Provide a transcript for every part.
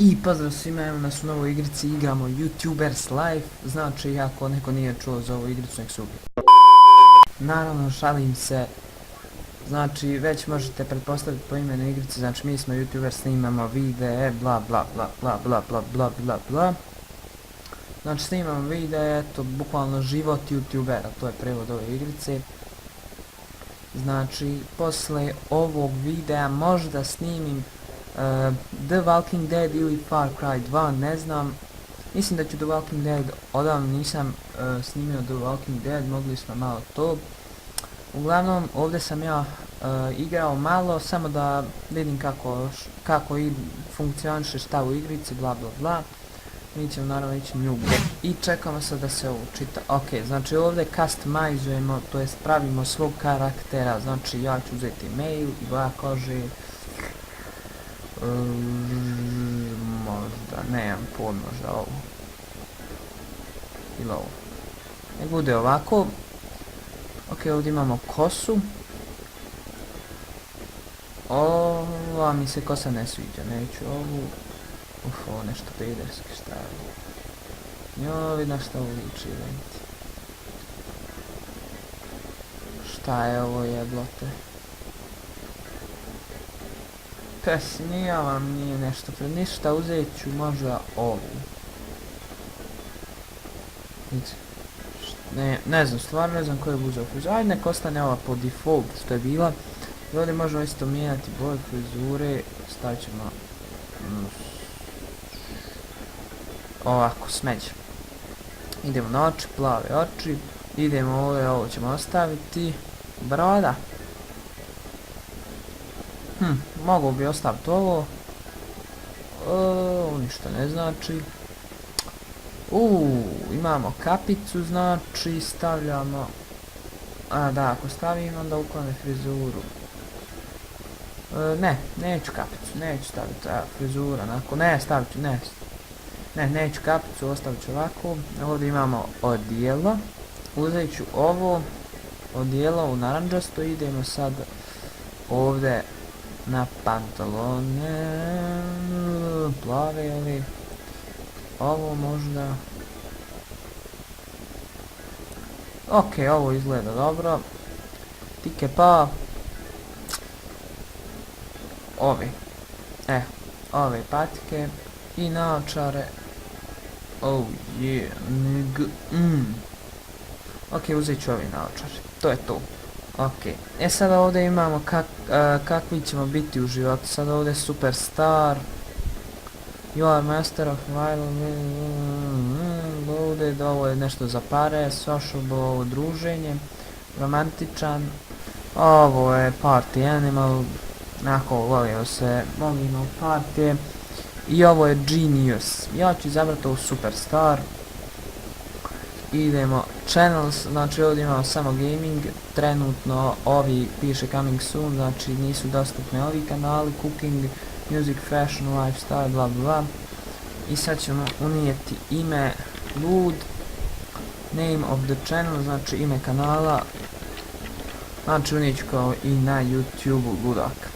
I pozdrav svima, evo nas u novoj igrici, igramo YouTubers Life, znači ako neko nije čuo za ovu igricu, nek se ubije. Naravno, šalim se, znači već možete pretpostaviti po imenu igrice, znači mi smo YouTubers, snimamo videe, bla bla bla bla bla bla bla bla bla. Znači snimamo videe, eto, bukvalno život YouTubera, to je prevod ove igrice. Znači, posle ovog videa možda snimim The Walking Dead ili Far Cry 2, ne znam. Mislim da ću The Walking Dead, odavno nisam snimio The Walking Dead, mogli smo malo to. Uglavnom, ovdje sam ja igrao malo, samo da vidim kako funkcioniše šta u igrici, bla bla bla. Mi ćemo naravno ići New Game i čekamo se da se ovo čita. Ok, znači ovdje customizujemo, to jest pravimo svog karaktera, znači ja ću uzeti mail i boja kože. Možda, nemam pojma, možda ovo. Ili ovo. Nek bude ovako. Ok, ovdje imamo kosu. Ova mi se kosa ne sviđa, neću ovu. Ovo nešto pederski, šta je ovo? Joj, na šta ovo liči, vidite. Šta je ovo jeblote? Pesnija vam nije nešto pred ništa, uzet ću možda ovu. Ne znam, stvarno ne znam koju bi uzeo frizuru. Ajde nek ostane ova po default što je bila. I ovdje možemo isto mijenjati boje frizure, stavit ćemo ovako, smeđe. Idemo na oči, plave oči, idemo ovdje, ovo ćemo ostaviti, broda. Mogu bi ostaviti ovo. Ništa ne znači. Imamo kapicu, znači stavljamo. Da, ako stavim onda uklone frizuru. Neću kapicu, neću staviti frizura, onako, stavit ću, neću kapicu, ostavit ću ovako. Ovdje imamo odijelo, uzet ću ovo odijelo u naranđasto, idemo sad ovdje na pantalone, plave ili ovo možda. Ok, ovo izgleda dobro. Tike pa ove patike i naočare. Oh yeah, ok, uzet ću ove naočare, to je to. Ok, sada ovdje imamo kakvi ćemo biti u životu. Sad ovdje superstar, you are master of viral, loaded, ovo je nešto za pare, sociable, ovo druženje, romantičan, ovo je party animal, onako volio se, volimo partije, i ovo je genius. Ja ću izabrati ovo superstar. Idemo channels, znači ovdje imamo samo gaming, trenutno ovi piše coming soon, znači nisu dostupni ovi kanali, cooking, music, fashion, lifestyle, bla bla. I sad ćemo unijeti ime Lud, name of the channel, znači ime kanala, znači unijet ću kao i na YouTube ludak.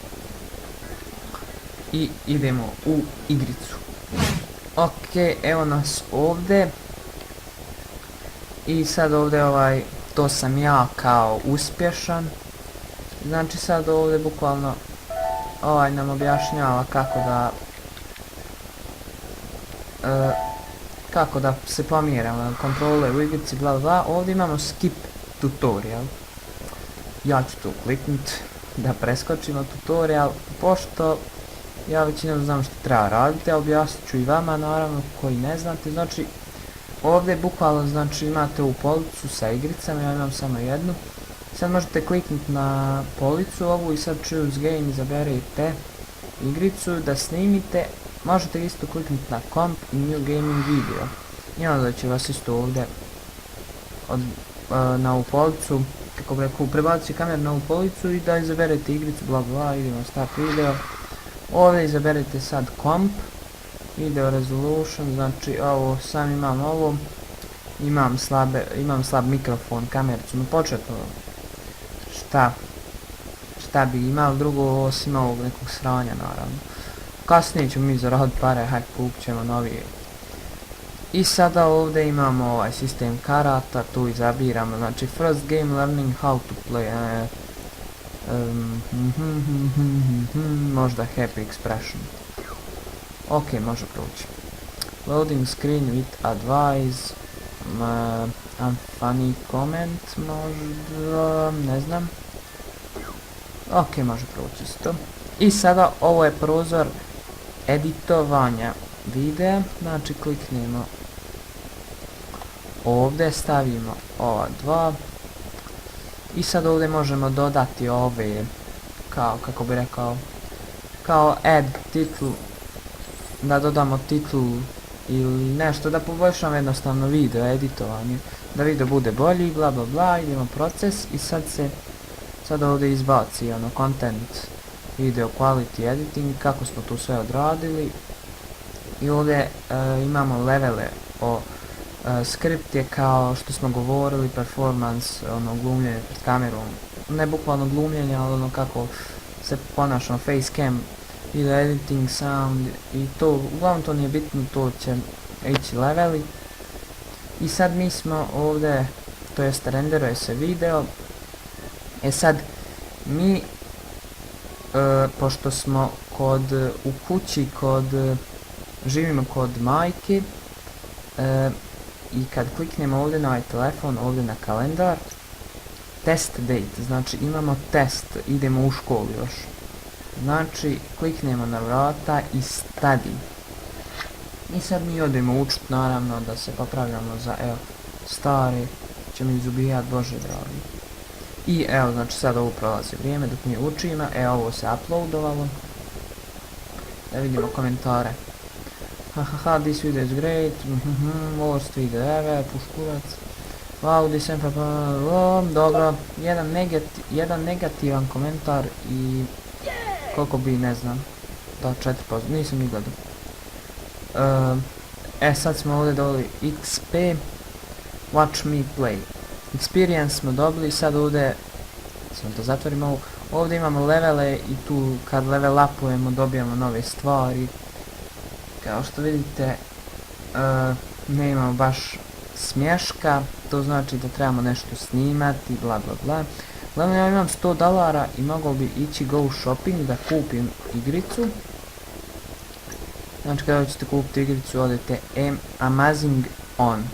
I idemo u igricu. Ok, evo nas ovdje. I sad ovdje to sam ja kao uspješan. Znači sad ovdje bukvalno nam objašnjava kako da se pomjeramo kontrole u igrici, bla bla. Ovdje imamo skip tutorial. Ja ću tu kliknut da preskočimo tutorial, pošto ja većinom znam što treba raditi, a objasnit ću i vama naravno koji ne znate. Znači ovdje bukvalno znači imate u policu sa igricama, ja imam samo jednu. Sad možete kliknuti na policu ovu i sad choose game, izaberete igricu da snimite. Možete isto kliknuti na comp i new gaming video. I onda će vas isto ovdje na ovu policu, kako bi rekao, prebaciti kameru na ovu policu i da izaberete igricu, bla bla, idemo start video. Ovdje izaberete sad comp, video resolution, znači ovo sam imam ovo, imam slab mikrofon, kamericu na početku, šta bi imao drugo osim ovog nekog sranja naravno. kasnije ćemo mi zaraditi pare, hajde kupit ćemo novije. I sada ovdje imamo ovaj sistem karata, tu izabiramo, znači first game learning how to play, možda happy expression. Ok, može proći. Loading screen with advice, unfunny comment, možda, ne znam. Ok, može proći isto. I sada ovo je prozor editovanja videa, znači kliknemo ovdje, stavimo ova dva i sad ovdje možemo dodati ove, kao, kako bi rekao, kao add titlu, da dodamo titlu ili nešto, da poboljšamo jednostavno video, editovanje, da video bude bolji, bla bla bla, idemo proces i sad ovdje izbaci ono content, video quality editing, kako smo tu sve odradili. I ovdje imamo levele o skript je kao što smo govorili, performance, ono glumljenje pred kamerom, ne bukvalno glumljenje, ali ono kako se ponašamo, face cam, video editing, sound i to, uglavnom to nije bitno, to će ići leveli. I sad mi smo ovdje, to jest renderuje se video, sad mi, pošto smo u kući živimo kod majke, i kad kliknemo ovdje na ovaj telefon, ovdje na kalendar, test date, znači imamo test, idemo u školu još. Znači kliknemo na vrata i study. I sad mi odemo učit, naravno da se popravljamo za, evo, stari, ćemo izubijat, bože dragi. I evo, znači sad ovo prolazi vrijeme dok mi učimo, evo ovo se uploadovalo. Da vidimo komentare. Hahaha, this video is great, worst video ever, puškurac. Wow, this dobro, jedan negativan komentar i koliko bi, ne znam, da 4%, nisam ni gledao. Sad smo ovdje dobili XP, watch me play. Experience smo dobili, sad ovdje, samo to zatvorimo, ovdje imamo levele i tu kad level upujemo dobijamo nove stvari. Kao što vidite, ne imamo baš smješka, to znači da trebamo nešto snimati, bla bla bla. Glavno ja imam $100 i mogao bi ići go shopping da kupim igricu. Znači kada ćete kupiti igricu odete Amazing on.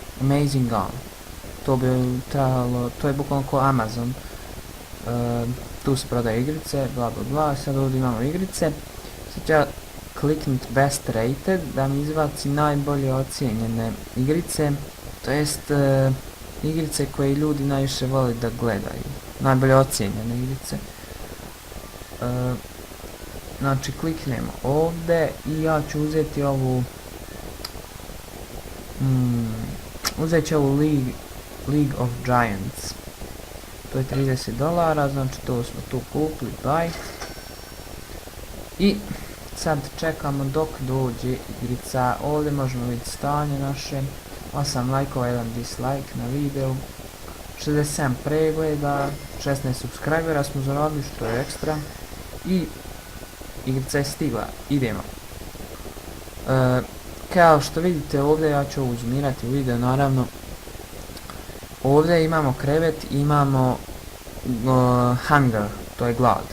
To bi trebalo, to je bukvalno ko Amazon. Tu se prodaje igrice, bla bla bla, sad ovdje imamo igrice. Sad ću ja kliknut best rated da mi izbaci najbolje ocijenjene igrice, to jest igrice koje ljudi najviše vole da gledaju, najbolje ocijenjene igrice. Znači kliknemo ovdje i ja ću uzeti ovu, uzet ću ovu League of Giants, to je $30, znači to smo tu kupili, buy. I sad čekamo dok dođe igrica, ovdje možemo vidjeti stanje naše, 8 lajkova, 1 dislike na videu, 67 pregleda, 16 subscribera smo zaradili što je ekstra i igrica je stigla, idemo. Kao što vidite ovdje ja ću ovo zoomirati u video naravno, ovdje imamo krevet, imamo hunger, to je glad.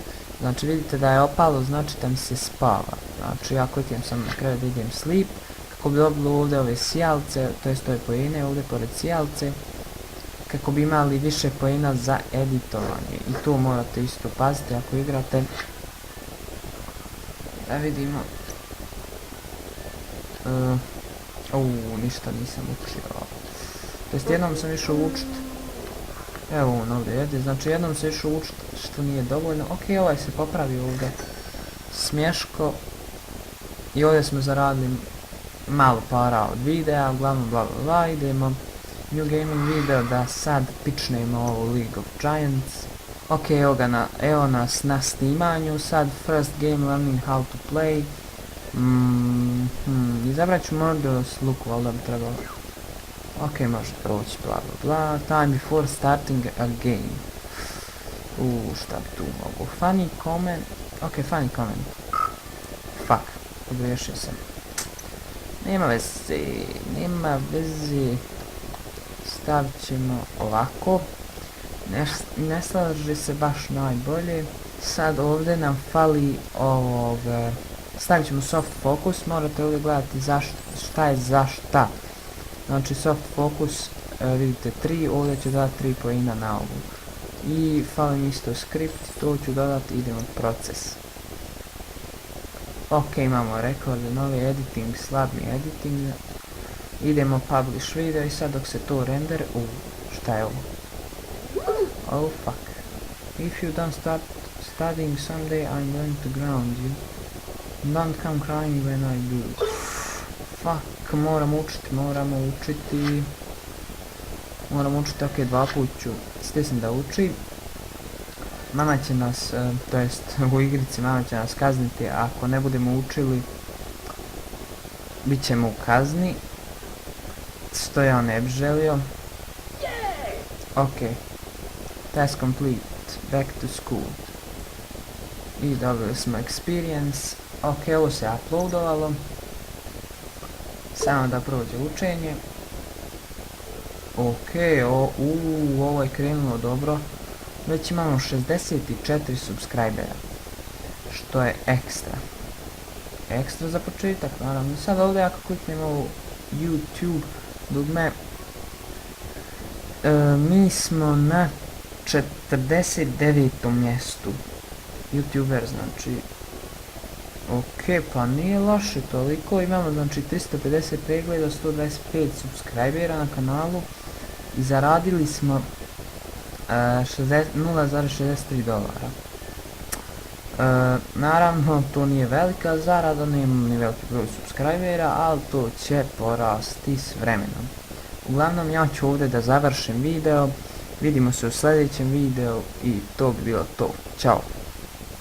Znači vidite da je opalo, znači da mi se spava. Znači ja kliknem sam na krevet da idem sleep, kako bi dobili ovdje ove sjalce, to jest ove poene ovdje pored sjalce, kako bi imali više poena za editovanje. I to morate isto paziti ako igrate. Da vidimo. Ništa nisam učio. To jest jednom sam išao učit. Evo on ovdje jede, znači jednom se išao učit što nije dovoljno. Ok, ovaj se popravio ovdje. Smješko. I ovdje smo zaradili malo para od videa, uglavnom bla bla bla, idemo. New gaming video da sad pičnemo ovu League of Giants. Ok, evo nas na snimanju, sad first game learning how to play. Izabrat ću Murderous Look, valjda bi trebalo. Ok, može proći, bla bla bla, time before starting a game. Šta bi tu mogu, funny comment, ok, funny comment. Fuck, pogriješio sam. Nema veze, nema veze. Stavit ćemo ovako. Ne slaže se baš najbolje. Sad ovdje nam fali ovog... Stavit ćemo soft focus, morate ovdje gledati šta je za šta. Znači soft focus, vidite 3, ovdje ću dodati 3 poena na ovu. I fali mi isto script, to ću dodati, idemo proces. Ok, imamo record, novi editing, slab mi editing. Idemo publish video i sad dok se to render, šta je ovo? Oh fuck. If you don't start studying someday I'm going to ground you. Don't come crying when I do. Fuck, moramo učiti. Ok, 2 put ću stisnuti da uči. Mama će nas, to jest u igrici mama će nas kazniti ako ne budemo učili. Bit ćemo u kazni. Što ja ne bi želio. Ok. Task complete. Back to school. I dobili smo experience. Ok, ovo se uploadovalo. Samo da prođe učenje. Ok, ovo je krenulo dobro. Već imamo 64 subscribera. Što je ekstra. Ekstra za početak, naravno. Sad ovdje ako kliknemo u YouTube dugme, mi smo na 49. mjestu. YouTuber, znači. Ok, pa nije loše toliko. Imamo znači 350 pregleda, 125 subscribera na kanalu. I zaradili smo 0,63 dolara. Naravno, to nije velika zarada, nemam ni veliki broj subscribera, ali to će porasti s vremenom. Uglavnom, ja ću ovdje da završim video. Vidimo se u sljedećem videu i to bi bilo to. Ćao!